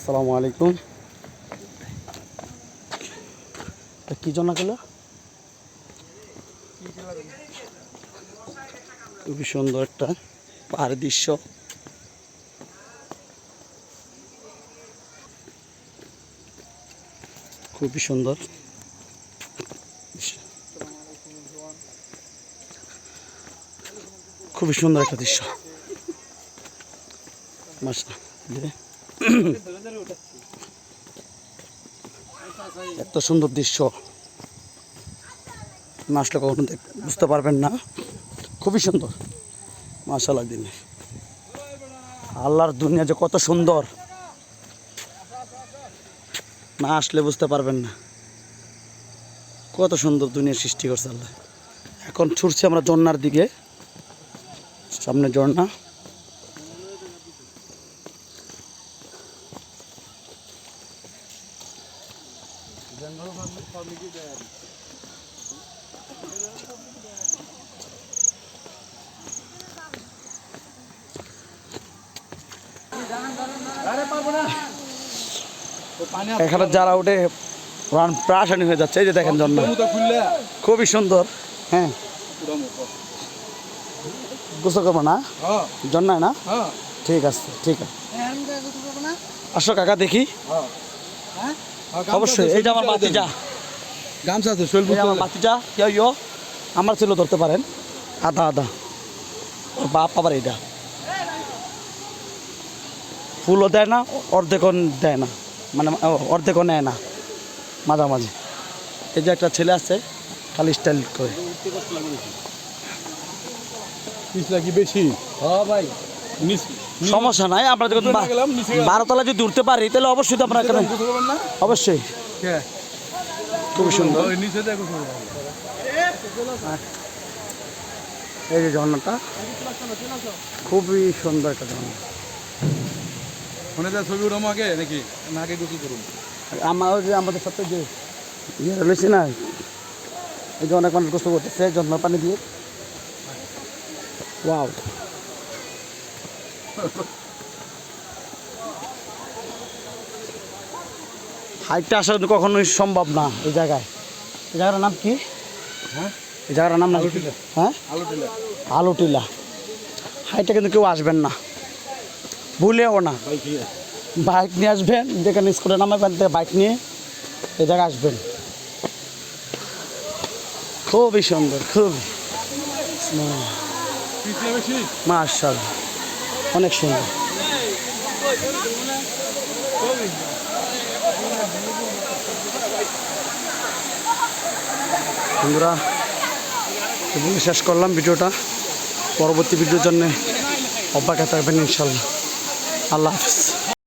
আসসালামু আলাইকুম। কি জন্য গেল? খুবই সুন্দর একটা পাহাড়ের দৃশ্য। খুবই সুন্দর, খুবই সুন্দর একটা দৃশ্য। এত সুন্দর দৃশ্য না আসলে কখনো বুঝতে পারবেন না। খুবই সুন্দর মাশাআল্লাহ। দিনে আল্লাহর দুনিয়া যে কত সুন্দর না আসলে বুঝতে পারবেন না। কত সুন্দর দুনিয়া সৃষ্টি করছে আল্লাহ। এখন ছুটছি আমরা ঝর্ণার দিকে, সামনে ঝর্ণা। এখানে যারা উঠে প্রাণী হয়ে যাচ্ছে। এই যে দেখেন ঝর্ণা, খুবই সুন্দর। হ্যাঁ, গোসল করবো না ঝর্ণায় না? ঠিক আছে, ঠিক আছে, আসো কাকা দেখি। অবশ্যই। এই যে আমার বাতিজা, আমার বাতিজা ইয়ো আমার ছিল, ধরতে পারেন। আধা আধা বাপ আবার এটা ফুলও দেয় না, অর্ধেকও দেয় না, মানে অর্ধেকও নেয় না, মাঝামাঝি। এই যে একটা ছেলে আছে খালি স্টাইল করে। বেশি ভাই সমস্যা নাই, আমরা যখন 12 তলায় যদি উঠতে পারি তাহলে অবশ্যই তো আপনার এখানে অবশ্যই। খুবই সুন্দর এই যে ঝর্ণাটা, খুবই সুন্দর একটা ঝর্ণা। ছবি উঠাম আগে নাকি না আগে গোসল করুন? আমাদের সাথে যে ইয়ে রয়েছে না, এই যে অনেক মানুষ গোসল করতেছে ঝর্ণার পানি দিয়ে। ওয়াও, হাইটটা আসা কখনোই সম্ভব না এই জায়গায়। এই জায়গাটার নাম কি? হ্যাঁ, এই জায়গাটার নাম হ্যাঁ আলুটিলা। হাইটটা কিন্তু কেউ আসবেন না, ভুলেও না। বাইক নিয়ে আসবেন, যেখানে স্কুলে নামাবেন বাইক নিয়ে এই জায়গায় আসবেন। খুবই সুন্দর, খুবই মাশাআল্লাহ, অনেক সুন্দর। বন্ধুরা, এখানে শেষ করলাম ভিডিওটা। পরবর্তী ভিডিওর জন্য অপেক্ষা থাকবেন ইনশাল্লাহ। আল্লাহ হাফেজ।